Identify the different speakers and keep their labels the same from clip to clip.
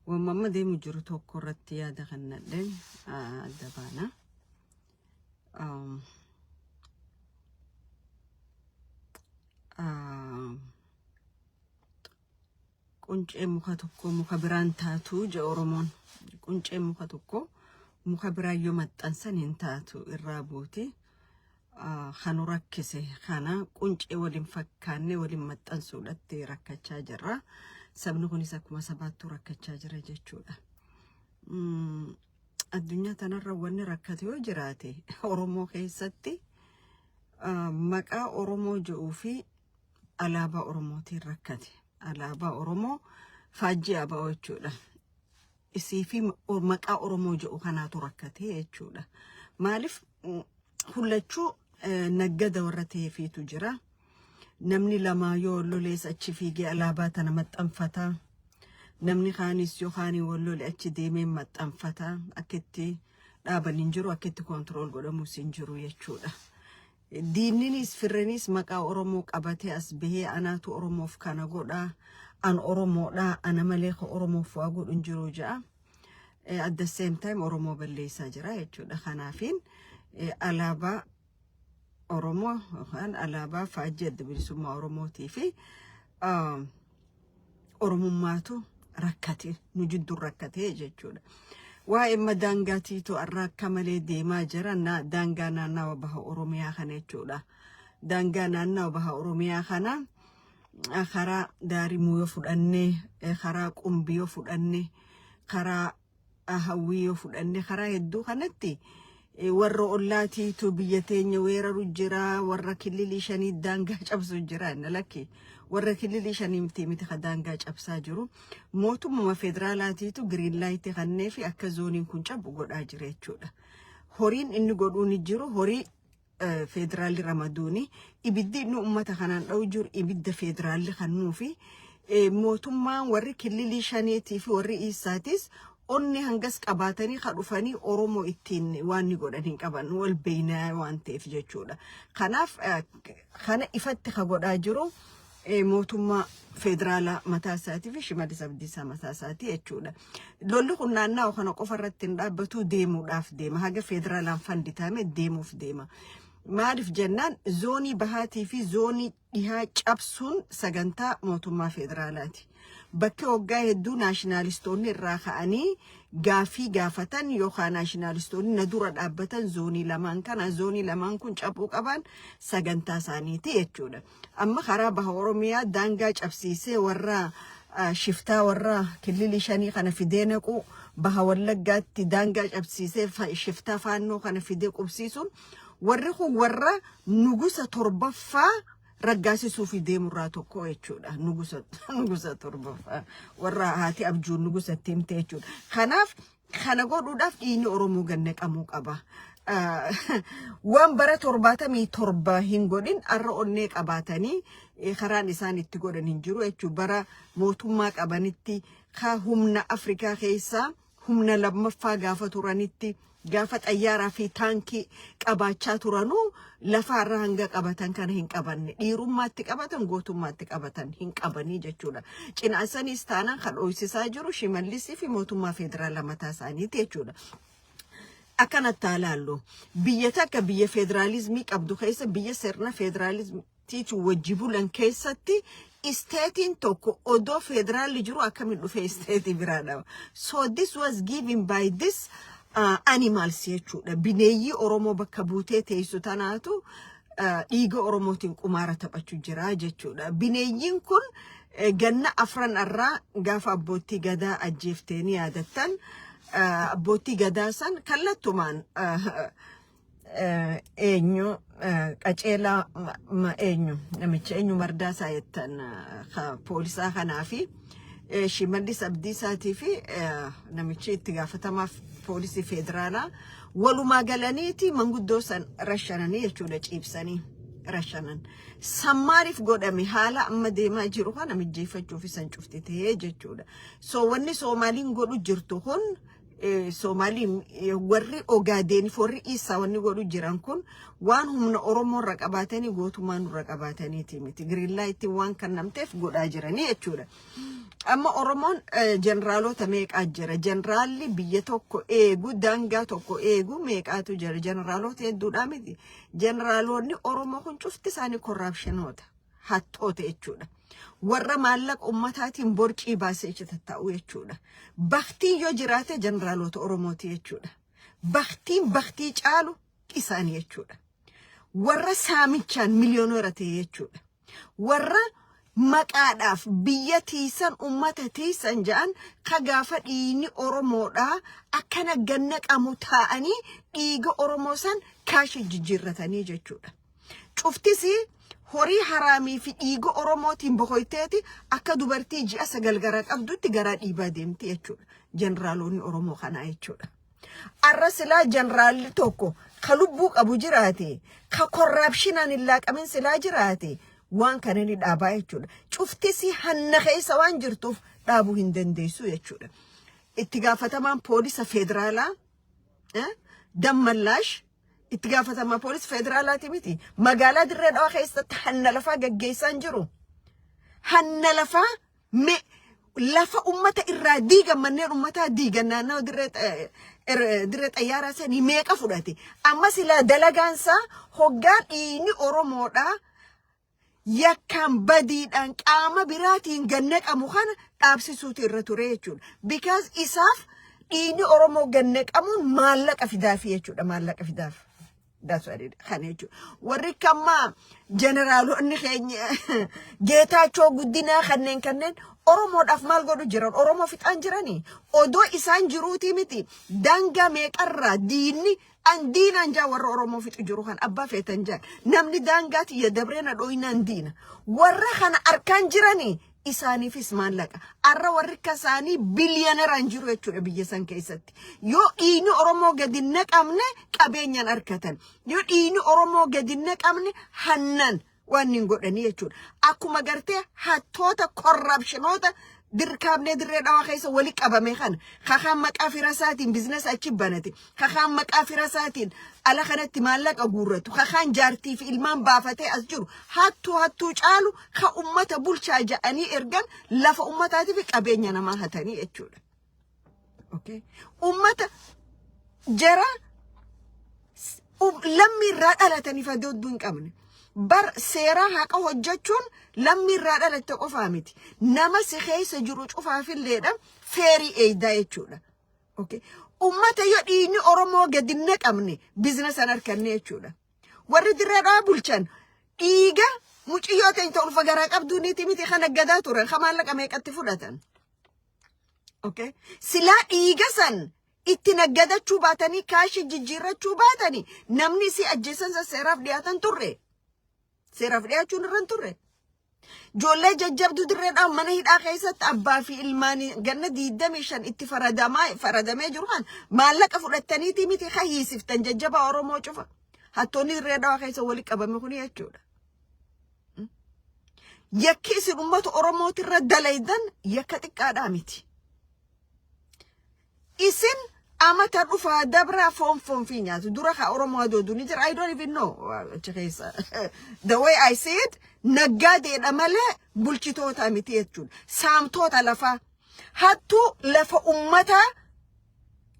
Speaker 1: وماما دي مجرته كرت يا دخلنا لين الدبانة كنت مخاتكو مخبران تاتو جورمون كنت مخاتكو مخبرا يوم التنسين تاتو الرابوتي خانو ركسي خانا كنت ولم فكاني ولم متنسو لتي ركتشا جرا سبنكوني ساكما سباتو ركتشا جرا جتشولا الدنيا تنرى واني ركتي وجراتي أورمو خيستي مكا أورمو جوفي ألابا أورموتي ركتي ألابا أورمو فاجي أبا وجولا إسي في مكا أورمو جو خاناتو ركتي جولا مالف كلشو نجد ورته في تجرا نمني لما يقولوا ليس أتشفيجي ألابات أنا متأنفتا نمني خانيس يو خاني يقولوا لأتشدي من متأنفتا أكتي أبا ننجرو أكتي كنترول قولا موسينجرو يشولا دينينيس فرنيس مكا أورموك أباتي أسبهي أنا تو أورمو فكانا قولا أن أورمو لا أنا مليخ أورمو فواقول انجرو جاء at the same time أورمو بالليسا جرا يشولا خنافين ألابا أورمو خان ألابا فاجد بسمة أورمو تيفي أورمو ماتو ركتي نجد ركتي جتشولا وإما دانغاتي تو الركة ملي ديما جرنا دانغانا نوبها أورميا خانيتشولا دانغانا نوبها أورميا خانا خرا داري مو يفرقني خرا قنبي يفرقني خرا هوي يفرقني خرا يدو خانتي warra ollaati to biyyateenya weeraru jira warra kilili shanii daangaa cabsu jira nalaki warra kilili shanii miti daangaa cabsaa jiru mootummaa federaalaati to green light kannee fi akka zooniin kun cabu godhaa jira jechuudha horiin inni godhuun jiru horii federaali ramaduuni ibiddi inni ummata kanaan dhawu jiru ibidda federaali kannuu fi mootummaan warri kilili shaniitii fi warri isaatis onni hangas qabatani khadufani oromo ittiin waan godhan qaban wal beeyna waan teef jechuudha kanaaf kana ifatti khagoda jiru mootummaa federaala mataasaati fi shimallis abdiisaa mataasaati jechuudha lolli kun naannoo kana qofarratti dhaabbatu deemuudhaaf deema haga federaalaan fanditame deemuuf deema maaliif jennaan zoonii bahaatii fi zoonii dhihaa cabsuun sagantaa mootummaa federaalaati bakki hoggaa hedduu naashinaalistoonni irraa ka'anii gaafii gaafatan yookaan naashinaalistoonni na dura dhaabbatan zoonii lamaan kun cabuu qaban sagantaa isaaniiti jechuudha amma karaa baha oromiyaa daangaa cabsiisee warra shiftaa warra kilili shanii kana fidee naqu baha wallaggaatti daangaa cabsiisee shiftaa faannoo kana fidee qubsiisuun warri kun warra nugusa torbaffaa raggaasisuu fi deemurraa tokko jechuudha nugusa torbaffaa warra haati abjuun nugusa timte jechuudha kanaaf kana godhuudhaaf dhiini oromoo ganneqamuu qaba waan bara 77 hin godhin arra onnee qabaatanii karaan isaan itti godhan hin jiru jechuudha bara mootummaa qabanitti ka humna afrikaa keessaa humna lammaffaa gaafa turanitti gaafa xayyaaraa fi taankii qabaachaa turanu lafa irra hanga qabatan kana hin qabanne dhiirummaatti qabatan gootummaatti qabatan hin qabanii jechuudha cinaasanis taanaan kan dhoysisaa jiru shimallisii fi mootummaa federaalaa mataa isaaniiti jechuudha akkanatti ilaallu biyya takka biyya federaalizimii qabdu keessa biyya sirna federaalizimiitiin wajjibulan keessatti isteetiin tokko odoo federaalli jiru akkamiin dhufee isteetii biraadha so this was given by this animals jechuudha bineeyyi oromoo bakka buutee teessu tanaatu dhiiga oromootiin qumaara taphachuu jira jechuudha bineeyyiin kun ganna afran irraa gaafa abbootii gadaa ajjeeftanii yaadattan abbootii gadaa san kallattumaan eenyu qaceelaa eenyu namicha eenyu mardaasaa jettan poolisaa kanaafi shimallis abdiisaatii fi namichi itti gaafatamaa poolisii federaalaa walumaa galaniiti manguddoo san rashananii jechuudha ciibsanii rashanan sammaariif godhame haala amma deemaa jiru kana mijjeeffachuuf isan cuftitee jechuudha so wanni soomaaliin godhu jirtu kun Somali warri ogaadeen forri isa wanni godhu jiran kun waan humna Oromoo raqabaatanii gootumaan raqabaataniiti miti Greenlight waan kan namteef godhaa jiranii jechuudha. Amma Oromoon generaalota meeqaa jira generaalli biyya tokko eegu daangaa tokko eegu meeqaatu jira generaalota hedduudha miti generaalonni Oromoo kun cufti isaanii corruptionoota hattoota jechuudha. Warra maallaqa ummataatiin borcii baasee taa'u jechuudha. Baktiin yoo jiraate generaalota Oromooti jechuudha. Baktii caalu isaanii jechuudha. Warra saamichaan miliyooneera ta'e jechuudha. Warra maqaadhaaf biyya tiisan ummata tiisan ja'an ka gaafa dhiigni Oromoodhaa akkana gannaqamu taa'anii dhiiga Oromoo san kaashii jijjiirratanii jechuudha. Cuftisi horii haraamii fi dhiiga Oromootiin boqoyteeti akka dubartii ji'a 9 gara qabdutti gara dhiibaa deemti jechuudha. Generaalonni Oromoo kanaa jechuudha. Arra silaa generaalli tokko ka lubbuu qabu jiraate ka corruptionaan illaa qabin silaa jiraate waan kana ni dhaabaa jechuudha. Cuftisi hanna keessa waan jirtuuf dhaabuu hin dandeessu jechuudha. Itti gaafatamaan poolisa federaalaa Dammallaash itti gaafatamaa poolisa federaalaati miti magaalaa Dirree Dhawaa keessatti hanna lafaa gaggeessan jiru. Hanna lafaa lafa ummata irraa diigan manneen ummataa diigan naannoo Dirree Xayyaaraa sanii meeqa fudhate amma silaa dalagaansaa hoggaan dhiigni Oromoodhaa yakkaan badiidhaan qaama biraatiin gannaqamu kana dhaabsisuuti irra ture jechuudha. Because isaaf dhiigni Oromoo gannaqamuun maallaqa fidaafi jechuudha maallaqa fidaaf. That's what it is. Warri kamma generaalonni keenya Geetaachoo Guddinaa kanneen Oromoodhaaf maal godhu jiran Oromoo fixaan jiranii odoo isaan jiruuti miti daangaa meeqarraa diinni diinaan jaa warra Oromoo fixu jiru kan abbaa feetan jaa namni daangaati ya dabreena dhooyinaan diina warra kana arkaan jiranii isaaniifis maallaqa arra warri kasaanii biliyooneraan jiru jechuudha biyya san keessatti yoo dhiigni Oromoo gadi naqamne qabeenyaan arkatan yoo dhiigni Oromoo gadi naqamne hannan waan hin godhanii jechuudha akkuma gartee hattoota corruptionoota dirkaabnee Dirree Dhawaa keessa wali qabame kana kakaan maqaa firasaatiin business achi banate kakaan maqaa firasaatiin ala kanatti maallaqa guurratu kakaan jaartii fi ilmaan baafatee as jiru hattuu caalu ka ummata bulchaa ja'anii ergan lafa ummataatiif qabeenya namaa hatanii jechuudha. Okay, ummata jara lammii irraa dhalataniif adooduu hin qabne. Bar seeraa haqa hojjechuun lammii irraa dhalatte qofaa miti nama si keessa jiru cufaafilleedha feerii eeydaa jechuudha. Okay, ummata yoo dhiigni Oromoo gadi naqamne biizinasaan harkanne jechuudha. Warri Dirree Dhawaa bulchan dhiiga muciyyoo ta'e ulfa garaa qabduu niiti miti kana gadaa turan ka maallaqa meeqatti fudhatan. Okay, silaa dhiiga san itti naggadachuu baatanii kaashii jijjiirrachuu baatanii namni si ajjeesan seeraaf dhiyaatan turre. Seeraaf dhiyaachuun irraan turre. Ijoollee jajjabduu Dirree Dhawaa mana hidhaa keessatti abbaa fi ilmaanii ganna 25 itti faradamee jiru kan maallaqa fudhattaniiti miti ka hiisiftan jajjabaa Oromoo cufa. Hattoonni Dirree Dhawaa keessa wali qabame kun jechuudha. Yakki isin uummata Oromootirra dalaydan yakka xiqqaadhaa miti. Isin amata dhufa dabra foon fi nyaatu dura ka Oromoo adoodu ni jira I don't even know the way I see it naggaadeedha malee bulchitoota miti jechuudha saamtoota lafaa hattuu lafa ummataa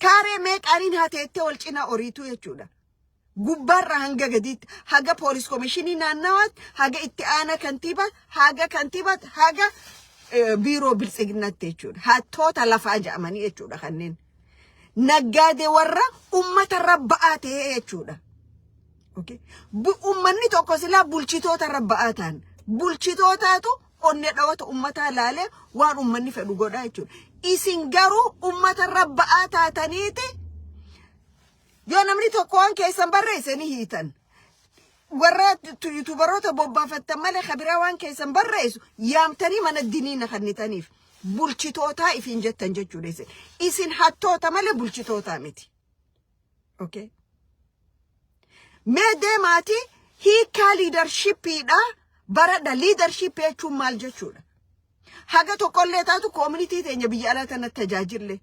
Speaker 1: kaaree meeqaaniin hateettee wal cinaa oriituu jechuudha gubbaarraa hanga gadiitti haga poolis komishinii naannawaatti haga itti aana kantiibaatti haga biiroo biltsiginnaatti jechuudha hattoota lafaa jedhamanii jechuudha kanneen. Naggaade warra ummata rabba'aa ta'e jechuudha. Okay, ummanni tokko silaa bulchitoota rabba'aa ta'an bulchitootaatu onne dhawata ummataa laalee waan ummanni fedhu godhaa jechuudha. Isin garuu ummata rabba'aa taataniiti yoo namni tokko waan keessan barreessanii hiitan warra yuutuubaroota bobbaafattan malee kabiraa waan keessan barreessu yaamtanii mana diniina kannitaniif. Bulchitoota ifin jettan jechuudha isin hattoota malee bulchitoota miti. Okay, mee deemaati hiikaa leadershipidha baradha leadership jechuun maal jechuudha haga tokkollee taatu community teenya biyya alaa tanatti tajaajille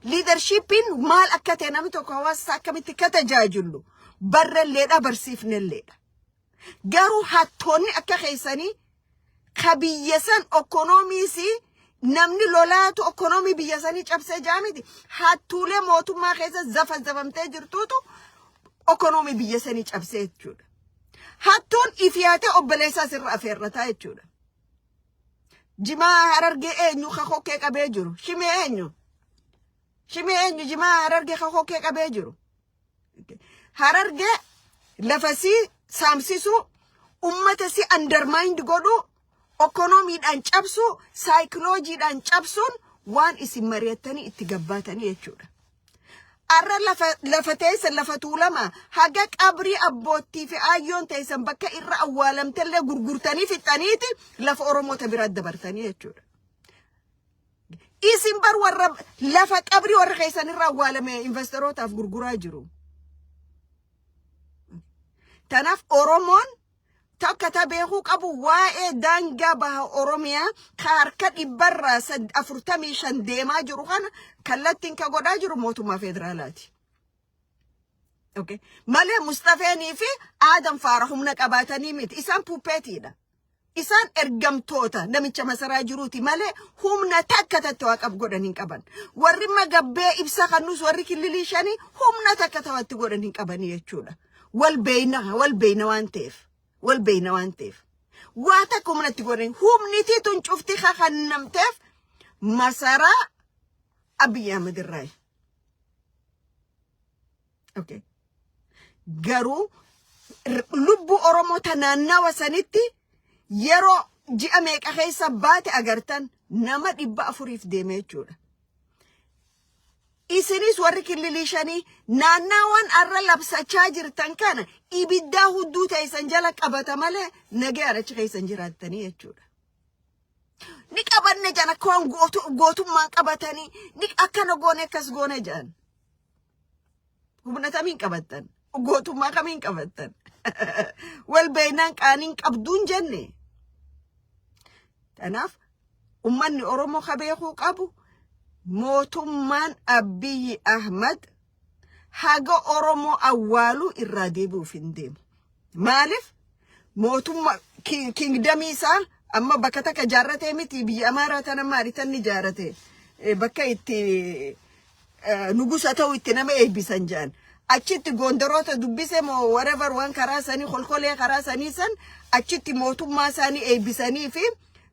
Speaker 1: leadershipin maal akka ta'e namni tokko hawaasa akkamitti akka tajaajilu barralleedha barsiifnelleedha. Garuu hattoonni akka keessanii kabiyyasan ekonomiisi namni lolaatu ekonomii biyyasanii cabsee jaamiti hattuulee mootummaa keessa zafamtee jirtuutu ekonomii biyyasanii cabsee jechuudha. Hattuun ifiyaatee obboleessaa sirra afeerrataa jechuudha. Jimaa Harargee eenyu kakokkee qabee jiru? Shimee eenyu jimaa Harargee kakokkee qabee jiru? Harargee lafasii saamsisu ummata si undermined godhu ekonomiidhaan cabsu psychologiidhaan cabsuun waan isin mari'attanii itti gabbaatanii jechuudha. Arra lafa teessan lafa tuulama haga qabrii abbootii fi ayyoon teessan bakka irra awwaalamtellee gurgurtanii fixaniiti lafa Oromoota biraa dabartanii jechuudha. Isin bar warra lafa qabrii warra keessan irra awwaalame investorootaaf gurguraa jiru. Tanaaf Oromoon takka tabeekuu qabu waa'ee daangaa baha Oromiyaa harka 145 deemaa jiru kana kallattiin ka godhaa jiru mootummaa federaalaati. Okay. Malee Mustafeenii fi Adam Faara humna qabaatanii miti. Isaan puupeetiidha. Isaan ergamtoota namicha masaraa jiruuti malee humna takka tattawaqab godhan hin qaban. Warri magabbee ibsa kannus warri kililii shanii humna takka tawatti godhan hin qabanii jechuudha. Wal beeyna waan ta'eef. والبين وانتف واتكم من التقولين هم نتيتون شفتي خنمتف مسارا أبي أحمد الراي. أوكي قالوا لبو أورمو تنانا وسنتي يرو جي أميك أخي سباتي أغرتن نما إبا أفريف ديمي جولا isinis warri kililishanii naannawaan arra labsachaa jirtan kana ibiddaa hudduu ta'isan jala qabata malee nagee arachi keessan jiraattanii jechuudha. Ni qabanne jana koon gootummaan qabatanii ni akkana goone akkas goone jaan. Humna tamiin qabattan gootummaa kamiin qabattan wal beeynaan qaaniin qabduun jenne. Tanaaf ummanni Oromoo kabeekuu qabu mootummaan Abiy Ahmad haga Oromoo awwaalu irraa deebi'uuf hin deemu. Maaliif mootummaa kingdamii isaa amma bakka takka jaarratee miti biyya Amaaraa tana maaliitan ni jaarrate bakka itti nugusa ta'u itti nama eebbisan jaan achitti gondoroota dubbise moo whatever waan karaa sanii kolkolee karaa sanii san achitti mootummaa isaanii eebbisanii fi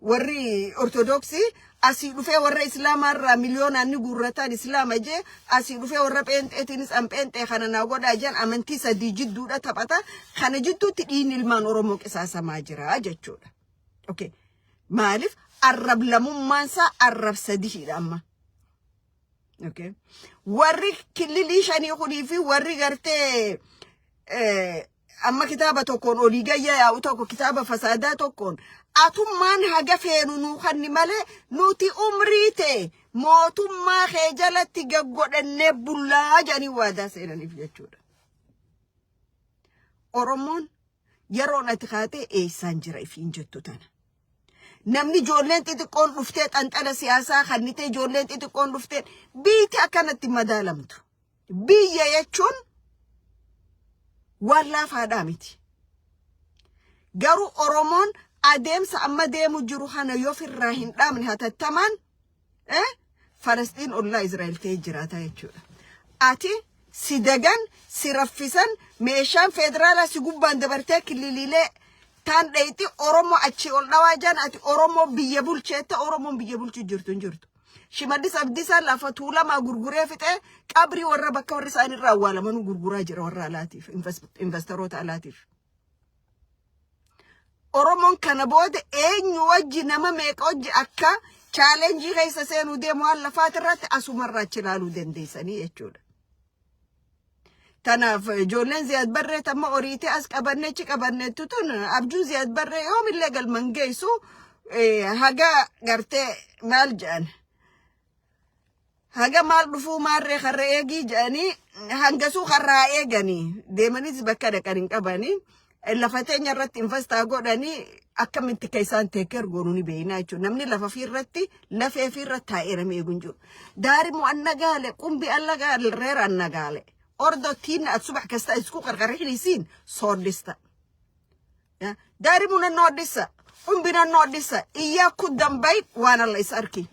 Speaker 1: warri ortodoksii asii dhufee warra islaamarraa milyoonaan ni gurrataan islaama jee asii dhufee warra pheenxeetiinis an pheenxee kana naa godhaa jaan amantii sadii jidduudha taphata kana jidduutti dhiigni ilmaan Oromoo qisaasamaa jira jechuudha. Okay. Maaliif arrab lamummaansaa arrab sadiidha amma. Okay. Warri kililii shanii kunii fi warri gartee amma kitaaba tokkoon olii gayyaa yaa'u tokko kitaaba fasaadaa tokkoon atummaan haga feenu nuu kanni malee nuti umrii ta'e mootummaa kee jalatti gaggodhannee bullaa jedhanii waadaa seenaniif jechuudha. Oromoon yeroon ati kaatee eessaan jira ifiin jettu tana. Namni ijoolleen xixiqqoon dhuftee xanxala siyaasaa kannitee ijoolleen xixiqqoon dhuftee biiti akkanatti madaalamtu. Biyya jechuun waan laafaadhaa miti. Garuu Oromoon adeemsa amma deemu jiru kana yoo firraa hin dhaabne hatattamaan Falastiin ollaa Israa'el ta'ee jiraata jechuudha. Ati si dagan si raffisan meeshaan federaalaa si gubbaan dabartee kililiilee taan dheeyti Oromoo achi ol dhawaa jaan ati Oromoo biyya bulcheetta Oromoon biyya bulchuu jirtu hin jirtu. Shimallis Abdiisaan lafa tuulamaa gurguree fixee qabrii warra bakka warri isaanirraa awwaalamanuu gurguraa jira warra alaatiif investoroota alaatiif. Oromoon kana booda eenyu wajji nama meeqa wajji akka chaalenjii keessa seenuu deemu waan lafaatirratti asumarraa achi ilaaluu dandeessanii jechuudha. Tanaaf ijoolleen Ziyaad Barree tamma oriitee as qabanneechi qabanneettu tun abjuun Ziyaad Barree yoomillee galman geessu haga gartee maal jedhan haga maal dhufuu maarree karra eegii jedhanii hangasuu karraa eeganii deemanis bakka dhaqan hin qabanii lafatenya irratti investa godhani akkamitti kaysaan teeker goonuni beeyna jechuudha namni lafa fi irratti lafee fi irratti taa'eerame eegun jiru daarimu annagaale qumbi allagaale reer annagaale ordo tiin at subax kasta isku qarqarixisiin soodhista daarimu noodhisa qumbina noodhisa iyyaku dambay waana la is arki